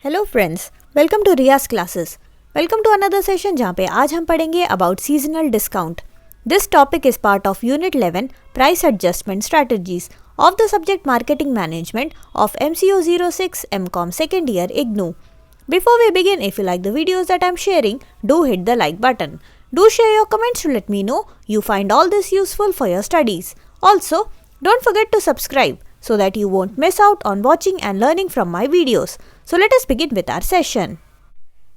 Hello friends, welcome to Riyaz classes. Welcome to another session जहाँ पे आज हम पढ़ेंगे about seasonal discount. This topic is part of unit 11 price adjustment strategies of the subject marketing management of MCO 06 MCOM second year IGNOU. Before we begin, if you like the videos that I'm sharing, do hit the like button. Do share your comments to let me know you find all this useful for your studies. Also, don't forget to subscribe so that you won't miss out on watching and learning from my videos. So let us begin with our session.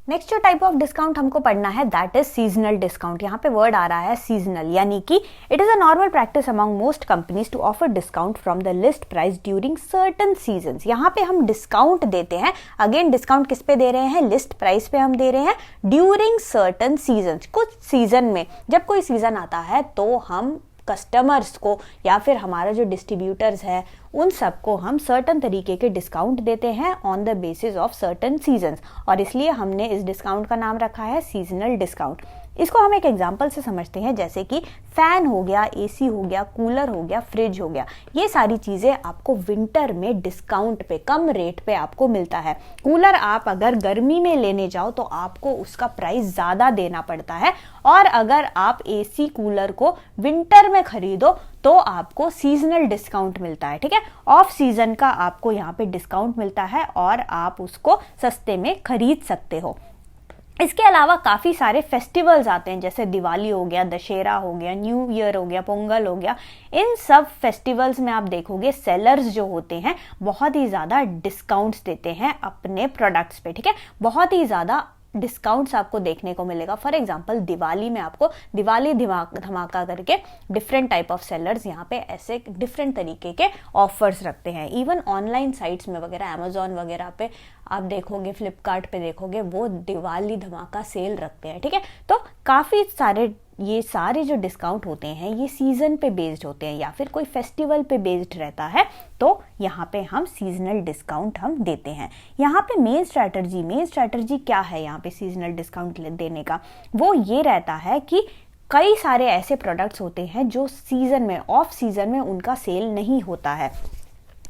Next जो type of discount हमको पढ़ना है that is seasonal discount. यहाँ पे word आ रहा है seasonal, यानी कि it is a normal practice among most companies to offer discount from the list price during certain seasons. यहाँ पे हम डिस्काउंट देते हैं। अगेन डिस्काउंट किस पे दे रहे हैं? लिस्ट प्राइस पे हम दे रहे हैं ड्यूरिंग सर्टन सीजन्स। कुछ सीजन में जब कोई सीजन आता है तो हम कस्टमर्स को या फिर हमारा जो डिस्ट्रीब्यूटर्स है उन सबको हम सर्टन तरीके के डिस्काउंट देते हैं on the basis of certain seasons, और इसलिए हमने इस डिस्काउंट का नाम रखा है सीजनल डिस्काउंट। इसको हम एक एग्जांपल से समझते हैं, जैसे कि फैन हो गया, एसी हो गया, कूलर हो गया, फ्रिज हो गया। ये सारी चीज़ें आपको विंटर में डिस्काउंट पे, कम रेट पे आपको मिलता है। कूलर आप अगर गर्मी में लेने जाओ तो आपको उसका प्राइस ज़्यादा देना पड़ता है, और अगर आप एसी कूलर को विंटर में खरीदो तो आपको सीजनल डिस्काउंट मिलता है। ठीक है, ऑफ सीजन का आपको यहाँ पे डिस्काउंट मिलता है और आप उसको सस्ते में खरीद सकते हो। इसके अलावा काफ़ी सारे फेस्टिवल्स आते हैं, जैसे दिवाली हो गया, दशहरा हो गया, न्यू ईयर हो गया, पोंगल हो गया। इन सब फेस्टिवल्स में आप देखोगे सेलर्स जो होते हैं बहुत ही ज़्यादा डिस्काउंट्स देते हैं अपने प्रोडक्ट्स पे। ठीक है, बहुत ही ज़्यादा डिस्काउंट्स आपको देखने को मिलेगा। फॉर एग्जांपल दिवाली में आपको दिवाली धमाका करके डिफरेंट टाइप ऑफ सेलर्स यहाँ पे ऐसे डिफरेंट तरीके के ऑफर्स रखते हैं। इवन ऑनलाइन साइट्स में वगैरह, अमेजोन वगैरह पे आप देखोगे, फ्लिपकार्ट पे देखोगे, वो दिवाली धमाका सेल रखते हैं। ठीक है, तो काफ़ी सारे ये सारे जो डिस्काउंट होते हैं ये सीजन पे बेस्ड होते हैं या फिर कोई फेस्टिवल पे बेस्ड रहता है, तो यहाँ पे हम सीजनल डिस्काउंट हम देते हैं। यहाँ पे मेन स्ट्रैटेजी क्या है यहाँ पे सीजनल डिस्काउंट देने का? वो ये रहता है कि कई सारे ऐसे प्रोडक्ट्स होते हैं जो सीजन में, ऑफ सीजन में उनका सेल नहीं होता है।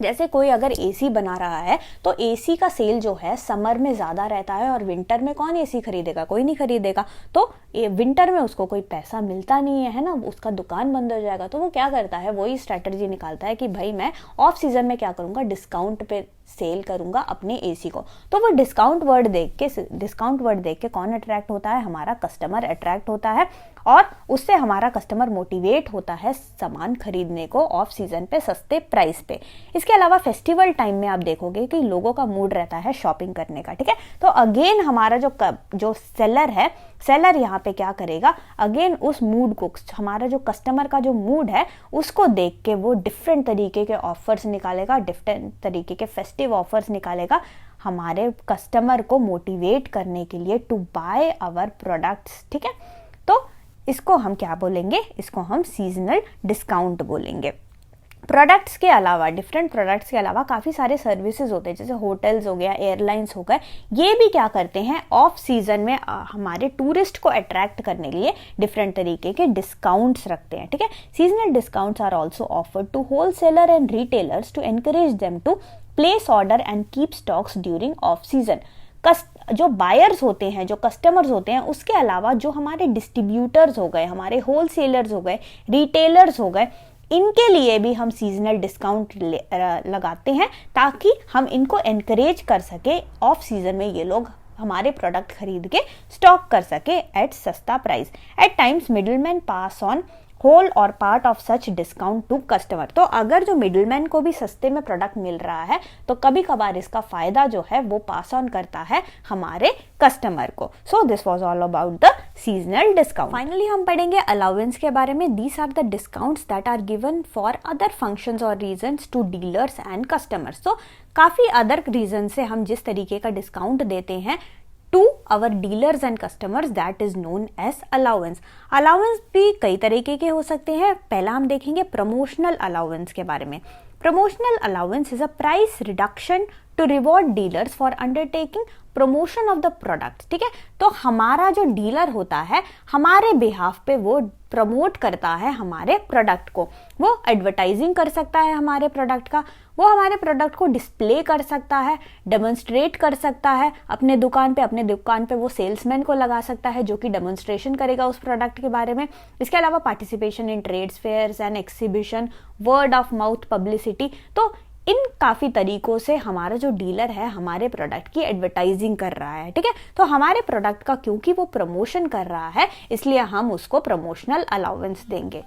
जैसे कोई अगर एसी बना रहा है तो एसी का सेल जो है समर में ज़्यादा रहता है, और विंटर में कौन एसी खरीदेगा? कोई नहीं खरीदेगा। तो विंटर में उसको कोई पैसा मिलता नहीं है ना, उसका दुकान बंद हो जाएगा। तो वो क्या करता है, वही स्ट्रैटेजी निकालता है कि भाई मैं ऑफ सीजन में क्या करूँगा, डिस्काउंट पे सेल करूंगा अपने एसी को। तो वो डिस्काउंट वर्ड देख के कौन अट्रैक्ट होता है? हमारा कस्टमर अट्रैक्ट होता है, और उससे हमारा कस्टमर मोटिवेट होता है सामान खरीदने को ऑफ सीजन पे सस्ते प्राइस पे। इसके अलावा फेस्टिवल टाइम में आप देखोगे कि लोगों का मूड रहता है शॉपिंग करने का। ठीक है, तो अगेन हमारा जो सेलर है, सेलर यहाँ पे क्या करेगा, अगेन उस मूड को, हमारा जो कस्टमर का जो मूड है उसको देख के वो डिफरेंट तरीके के ऑफर्स निकालेगा, डिफरेंट तरीके के फेस्टिव ऑफर्स निकालेगा हमारे कस्टमर को मोटिवेट करने के लिए टू बाय आवर प्रोडक्ट्स। ठीक है, तो इसको हम क्या बोलेंगे? इसको हम सीजनल डिस्काउंट बोलेंगे। प्रोडक्ट्स के अलावा, डिफरेंट प्रोडक्ट्स के अलावा काफ़ी सारे सर्विसेज होते हैं, जैसे होटल्स हो गया, एयरलाइंस हो गए। ये भी क्या करते हैं, ऑफ सीजन में हमारे टूरिस्ट को अट्रैक्ट करने के लिए डिफरेंट तरीके के डिस्काउंट्स रखते हैं। ठीक है, seasonal discounts are also offered to wholesaler and retailers to encourage them to place order and keep stocks during off season. जो बायर्स होते हैं, जो कस्टमर्स होते हैं, उसके अलावा जो हमारे डिस्ट्रीब्यूटर्स हो गए, हमारे होलसेलर्स हो गए, रिटेलर्स हो गए, इनके लिए भी हम सीजनल डिस्काउंट लगाते हैं ताकि हम इनको एनकरेज कर सके ऑफ सीजन में ये लोग हमारे प्रोडक्ट खरीद के स्टॉक कर सके एट सस्ता price. At times middleman pass on whole or part of such discount to customer. तो अगर जो मिडलमैन को भी सस्ते में प्रोडक्ट मिल रहा है तो कभी कभार इसका फायदा जो है वो पास ऑन करता है हमारे कस्टमर को। So this was all about the seasonal discount. Finally हम पढ़ेंगे अलाउंस के बारे में। These are the discounts that are given for other functions or reasons to dealers and customers. तो काफी अदर रीजन से हम जिस तरीके का डिस्काउंट देते हैं to our dealers and customers, that is known as allowance. Allowance भी कई तरीके के हो सकते हैं। पहला हम देखेंगे प्रमोशनल अलाउंस के बारे में। Promotional allowance is a price reduction to reward dealers for undertaking promotion of the product. ठीक है, तो हमारा जो डीलर होता है हमारे बिहाफ पे वो प्रमोट करता है हमारे प्रोडक्ट को, वो एडवर्टाइजिंग कर सकता है हमारे प्रोडक्ट का, वो हमारे प्रोडक्ट को डिस्प्ले कर सकता है, डेमोन्स्ट्रेट कर सकता है अपने दुकान पे वो सेल्समैन को लगा सकता है जो कि डेमोन्स्ट्रेशन करेगा उस प्रोडक्ट के बारे में। इसके अलावा participation in trades fairs and exhibition, word of mouth publicity. तो इन काफ़ी तरीकों से हमारा जो डीलर है हमारे प्रोडक्ट की एडवर्टाइजिंग कर रहा है। ठीक है, तो हमारे प्रोडक्ट का क्योंकि वो प्रमोशन कर रहा है इसलिए हम उसको प्रमोशनल अलाउंस देंगे।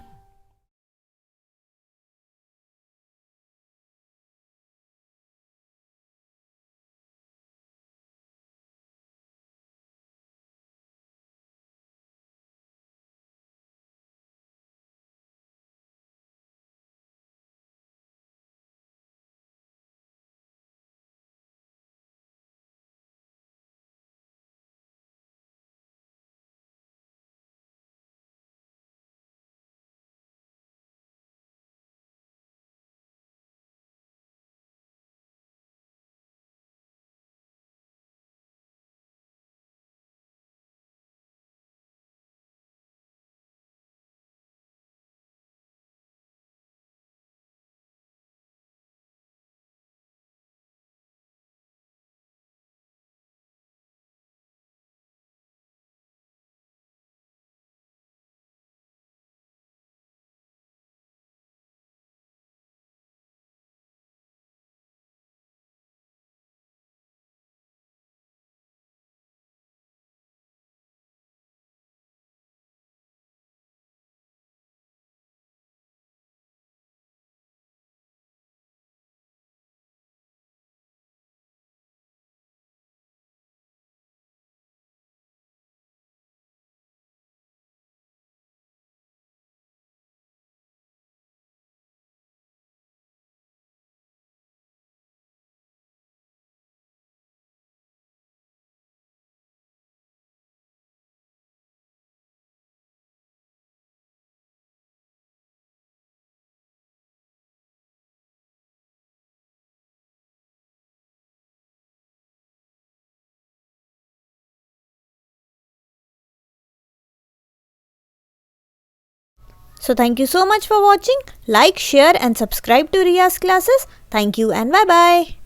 So thank you so much for watching. Like, share and subscribe to Riya's classes. Thank you and bye bye.